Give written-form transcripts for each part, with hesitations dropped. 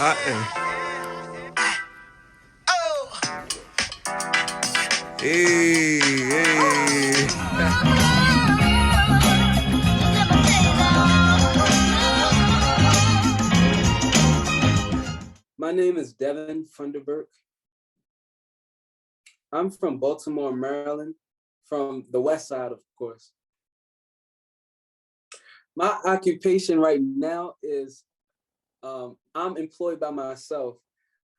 Hey, hey. My name is Devin Funderburk. I'm from Baltimore, Maryland, from the west side, of course. My occupation right now is I'm employed by myself.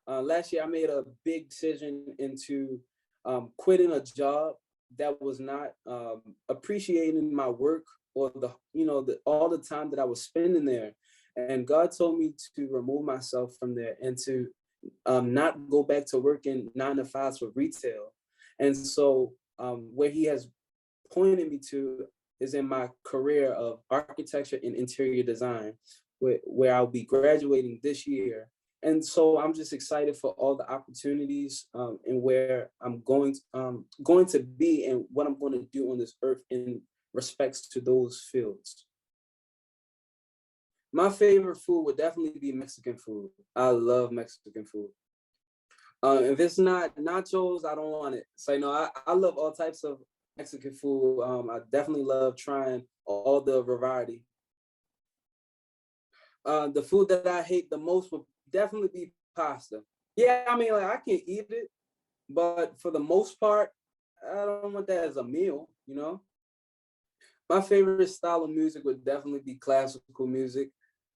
Last year, I made a big decision into quitting a job that was not appreciating my work or all the time that I was spending there. And God told me to remove myself from there and to not go back to working 9 to 5 for retail. And so where he has pointed me to is in my career of architecture and interior design, where I'll be graduating this year. And so I'm just excited for all the opportunities and where I'm going to be and what I'm going to do on this earth in respects to those fields. My favorite food would definitely be Mexican food. I love Mexican food. If it's not nachos, I don't want it. So, I love all types of Mexican food. I definitely love trying all the variety. The food that I hate the most would definitely be pasta. Yeah, I mean, like I can eat it, but for the most part, I don't want that as a meal, My favorite style of music would definitely be classical music.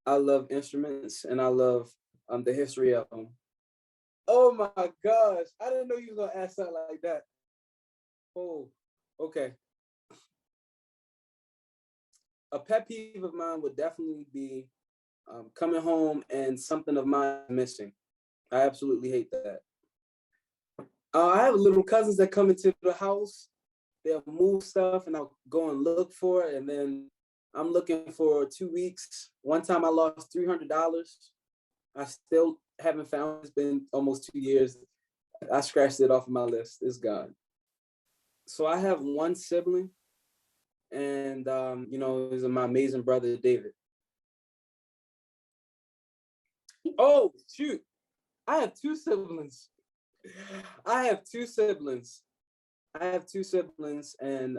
I love instruments and I love the history of them. Oh my gosh, I didn't know you were gonna ask something like that. Oh, okay. A pet peeve of mine would definitely be coming home and something of mine missing. I absolutely hate that. I have little cousins that come into the house. They'll move stuff and I'll go and look for it. And then I'm looking for 2 weeks. One time I lost $300. I still haven't found it. It's been almost 2 years. I scratched it off of my list. It's gone. So I have one sibling and, is my amazing brother, David. Oh, shoot. I have two siblings. I have two siblings. And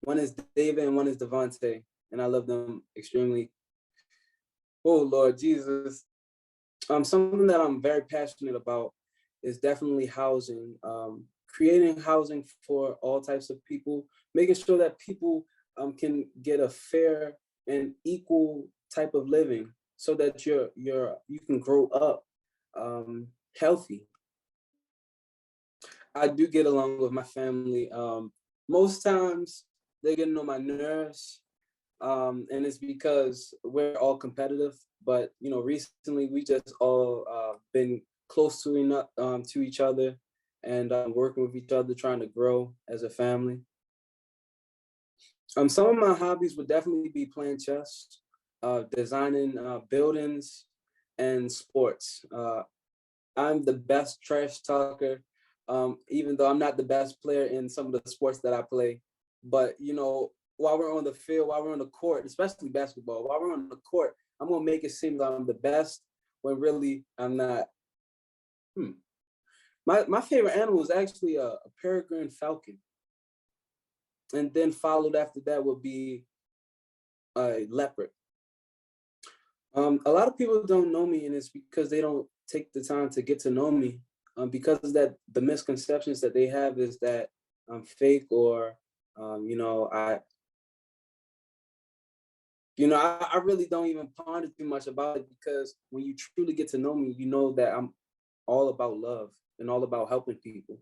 one is David and one is Devante, and I love them extremely. Oh, Lord Jesus. Something that I'm very passionate about is definitely housing, creating housing for all types of people, making sure that people can get a fair and equal type of living so that you can grow up healthy. I do get along with my family. Most times they're getting on my nerves, and it's because we're all competitive. But recently we just all been close to enough to each other and working with each other, trying to grow as a family. Some of my hobbies would definitely be playing chess, designing buildings, and sports. I'm the best trash talker, even though I'm not the best player in some of the sports that I play. But, while we're on the field, while we're on the court, especially basketball, while we're on the court, I'm going to make it seem that I'm the best when really I'm not. My favorite animal is actually a peregrine falcon. And then followed after that would be a leopard. A lot of people don't know me, and it's because they don't take the time to get to know me. Because that the misconceptions that they have is that I'm fake or, I really don't even ponder too much about it because when you truly get to know me, you know that I'm all about love and all about helping people.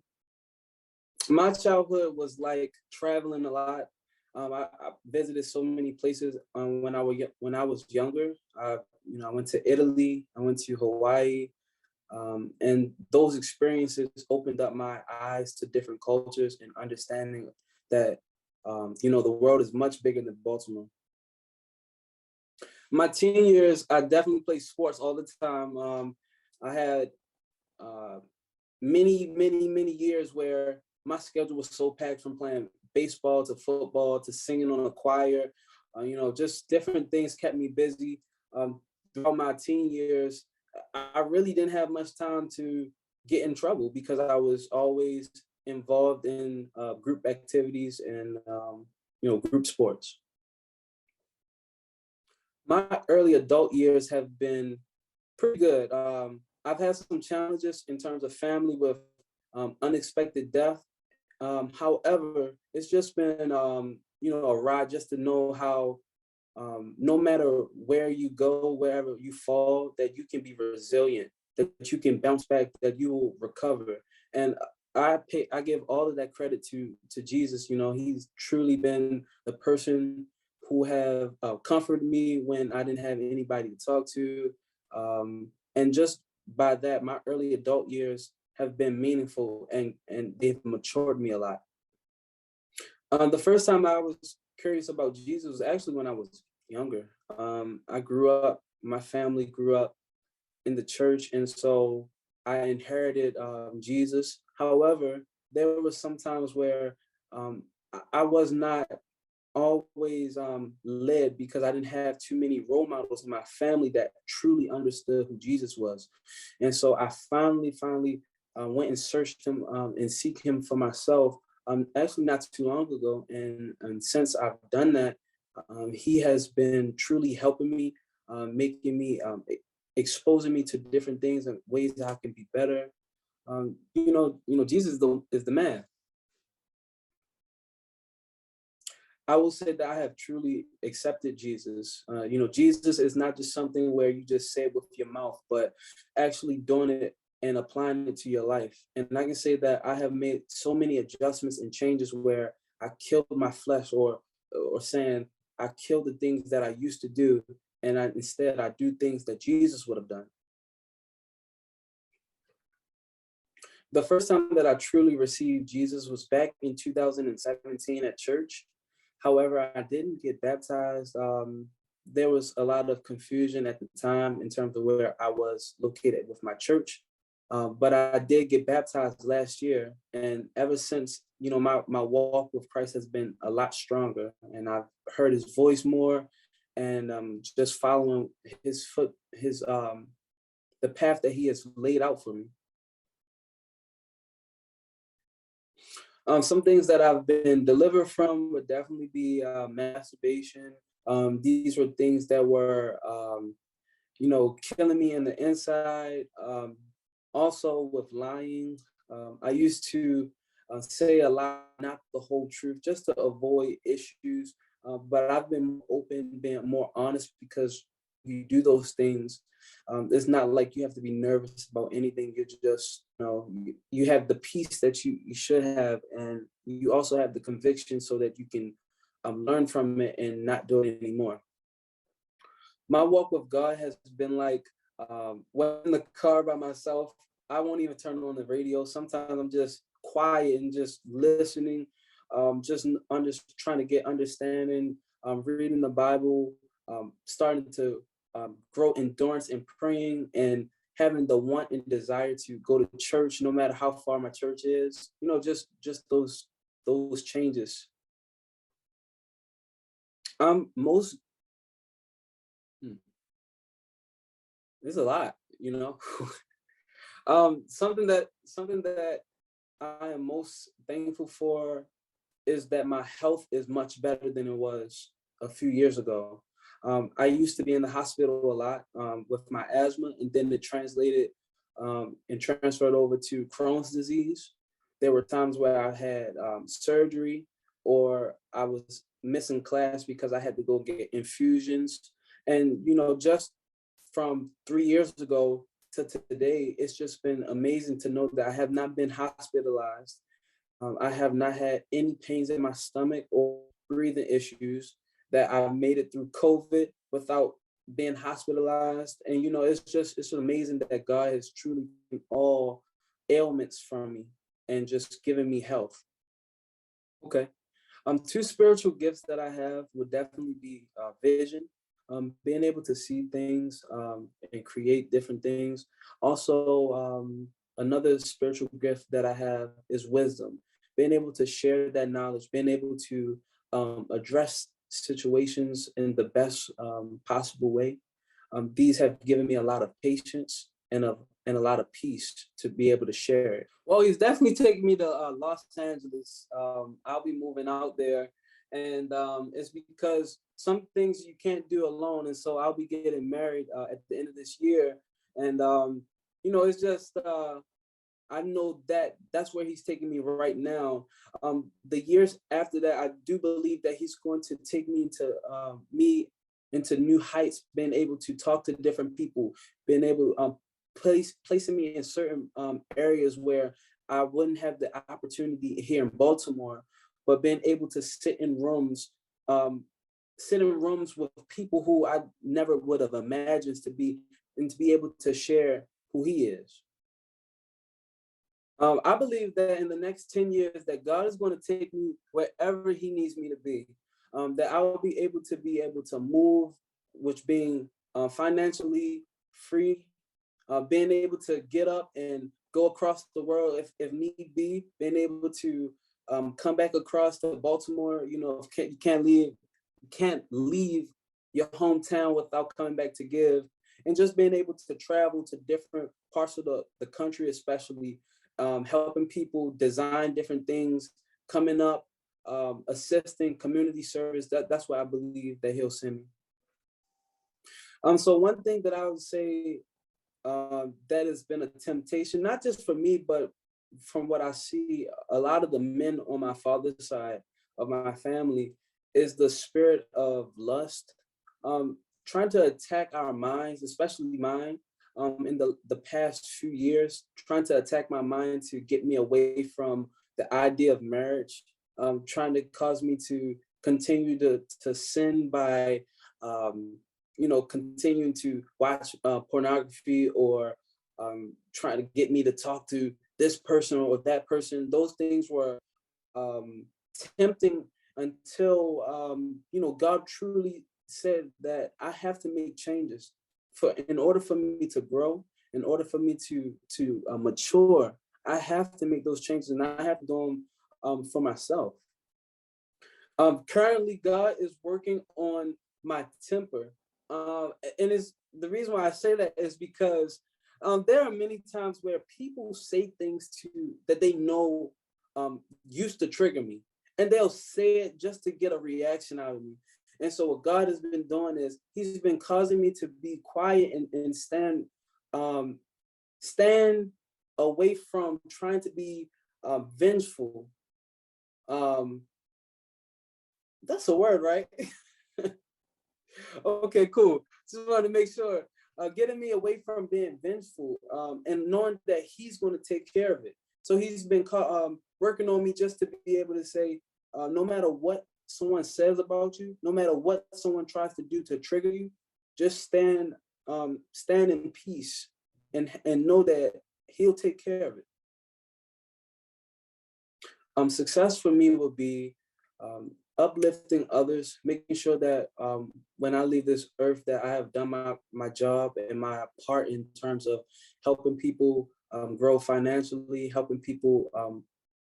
My childhood was like traveling a lot. I visited so many places when I was younger. I went to Italy. I went to Hawaii. And those experiences opened up my eyes to different cultures and understanding that, the world is much bigger than Baltimore. My teen years, I definitely played sports all the time. I had many years where my schedule was so packed from playing baseball to football to singing on a choir. Just different things kept me busy. Throughout my teen years, I really didn't have much time to get in trouble because I was always involved in group activities and group sports. My early adult years have been pretty good. I've had some challenges in terms of family with unexpected death. However, it's just been a ride just to know how no matter where you go, wherever you fall, that you can be resilient, that you can bounce back, that you will recover. And I give all of that credit to Jesus. He's truly been the person who have comforted me when I didn't have anybody to talk to. And just by that, my early adult years have been meaningful and they've matured me a lot. The first time I was curious about Jesus was actually when I was younger. My family grew up in the church, and so I inherited Jesus. However, there were some times where I was not always led because I didn't have too many role models in my family that truly understood who Jesus was. And so I finally went and searched him and seek him for myself actually not too long ago. And since I've done that, he has been truly helping me, making me, exposing me to different things and ways that I can be better. Jesus is the man. I will say that I have truly accepted Jesus. Jesus is not just something where you just say it with your mouth, but actually doing it and applying it to your life. And I can say that I have made so many adjustments and changes where I killed my flesh, or saying I killed the things that I used to do, and instead I do things that Jesus would have done. The first time that I truly received Jesus was back in 2017 at church. However, I didn't get baptized. There was a lot of confusion at the time in terms of where I was located with my church. But I did get baptized last year. And ever since, my walk with Christ has been a lot stronger. And I've heard his voice more, and just following the path that he has laid out for me. Some things that I've been delivered from would definitely be masturbation. These were things that were, killing me in the inside. Also with lying. I used to say a lot, not the whole truth, just to avoid issues. But I've been open, being more honest, because you do those things. It's not like you have to be nervous about anything. You're just, you have the peace that you should have, and you also have the conviction so that you can learn from it and not do it anymore. My walk with God has been like when in the car by myself, I won't even turn on the radio. Sometimes I'm just quiet and just listening, trying to get understanding, reading the Bible, starting to grow endurance in praying, and having the want and desire to go to church no matter how far my church is. Just those changes. Most There's a lot. Something that I am most thankful for is that my health is much better than it was a few years ago. I used to be in the hospital a lot with my asthma, and then it translated and transferred over to Crohn's disease. There were times where I had surgery, or I was missing class because I had to go get infusions. And, just from 3 years ago to today, it's just been amazing to know that I have not been hospitalized. I have not had any pains in my stomach or breathing issues, that I've made it through COVID without being hospitalized. And, it's amazing that God has truly taken all ailments from me and just given me health. Okay. Two spiritual gifts that I have would definitely be vision, being able to see things and create different things. Also, another spiritual gift that I have is wisdom, being able to share that knowledge, being able to address situations in the best possible way. these have given me a lot of patience and a lot of peace to be able to share it. Well, he's definitely taking me to Los Angeles. I'll be moving out there, and it's because some things you can't do alone, and so I'll be getting married at the end of this year, and it's just I know that that's where he's taking me right now. The years after that, I do believe that he's going to take me into new heights, being able to talk to different people, being able placing me in certain areas where I wouldn't have the opportunity here in Baltimore, but being able to sit in rooms with people who I never would have imagined to be, and to be able to share who he is. I believe that in the next 10 years that God is going to take me wherever he needs me to be, that I will be able to move, which being financially free, being able to get up and go across the world if need be, being able to come back across to Baltimore. You can't leave your hometown without coming back to give, and just being able to travel to different parts of the country, especially helping people design different things, coming up, assisting community service. That's what I believe that he'll send me. So one thing that I would say that has been a temptation, not just for me, but from what I see, a lot of the men on my father's side of my family, is the spirit of lust, trying to attack our minds, especially mine. In the past few years, trying to attack my mind to get me away from the idea of marriage, trying to cause me to continue to sin by, continuing to watch pornography, or trying to get me to talk to this person or that person. Those things were tempting until, God truly said that I have to make changes in order for me to grow, in order for me to mature. I have to make those changes, and I have to do them for myself. Currently, God is working on my temper, and the reason why I say that is because there are many times where people say things that they know used to trigger me, and they'll say it just to get a reaction out of me. And so what God has been doing is he's been causing me to be quiet and stand away from trying to be vengeful. That's a word, right? Okay, cool. Just wanted to make sure. Getting me away from being vengeful, and knowing that he's going to take care of it. So he's been working on me just to be able to say, no matter what someone says about you, no matter what someone tries to do to trigger you, just stand in peace and know that he'll take care of it. Success for me will be uplifting others, making sure that when I leave this earth, that I have done my job and my part in terms of helping people grow financially, helping people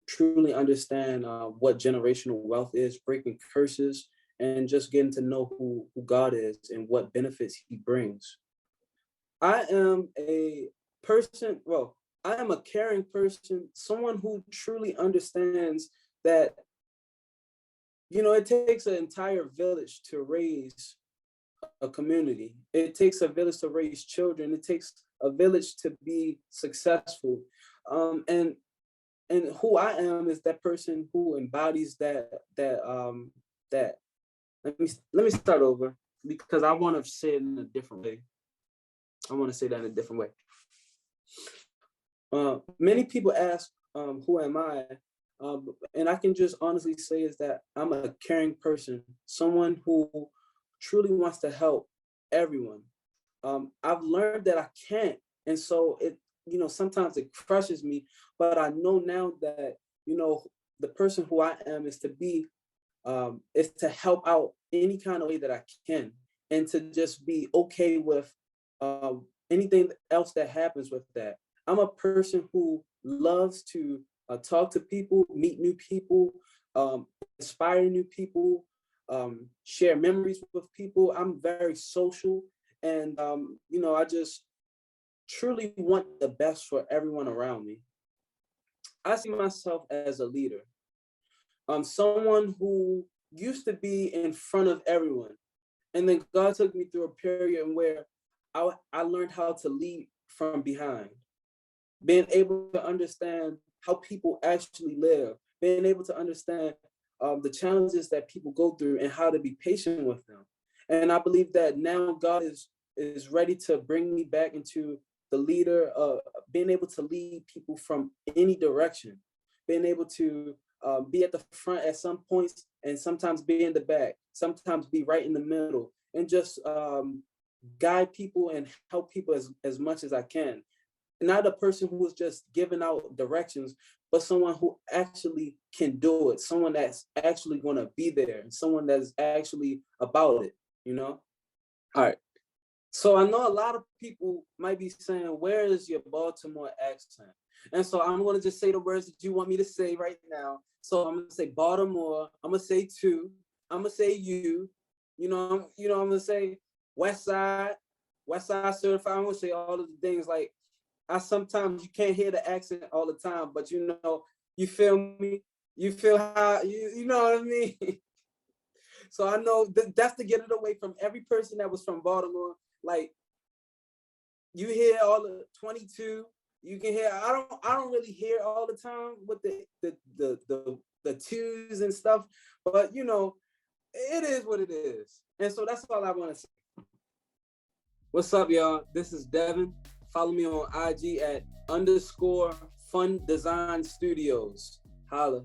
truly understand what generational wealth is, breaking curses, and just getting to know who God is and what benefits he brings. I am a caring person, someone who truly understands that, it takes an entire village to raise a community. It takes a village to raise children. It takes a village to be successful. And who I am is that person who embodies that. Let me start over, because I want to say it in a different way. I want to say that in a different way. Many people ask, who am I? And I can just honestly say is that I'm a caring person, someone who truly wants to help everyone. I've learned that I can't. And so sometimes it crushes me, but I know now that, the person who I am is to help out any kind of way that I can, and to just be okay with anything else that happens with that. I'm a person who loves to talk to people, meet new people, inspire new people, share memories with people. I'm very social, And, I just truly want the best for everyone around me. I see myself as a leader. Someone who used to be in front of everyone. And then God took me through a period where I learned how to lead from behind, being able to understand how people actually live, being able to understand the challenges that people go through and how to be patient with them. And I believe that now God is ready to bring me back into the leader, being able to lead people from any direction, being able to be at the front at some points and sometimes be in the back, sometimes be right in the middle, and just guide people and help people as much as I can. Not a person who is just giving out directions, but someone who actually can do it, someone that's actually going to be there, and someone that's actually about it, All right. So I know a lot of people might be saying, where is your Baltimore accent? And so I'm going to just say the words that you want me to say right now. So I'm going to say Baltimore. I'm going to say two. I'm going to say you. I'm going to say West Side certified. I'm going to say all of the things. Like, sometimes you can't hear the accent all the time, but you feel me? You feel how, you know what I mean? So I know that's to get it away from every person that was from Baltimore. Like, you hear all the 22, you can hear, I don't really hear all the time with the twos and stuff, but it is what it is. And so that's all I want to say. What's up, y'all? This is Devin. Follow me on IG at _Fun Design Studios. Holla.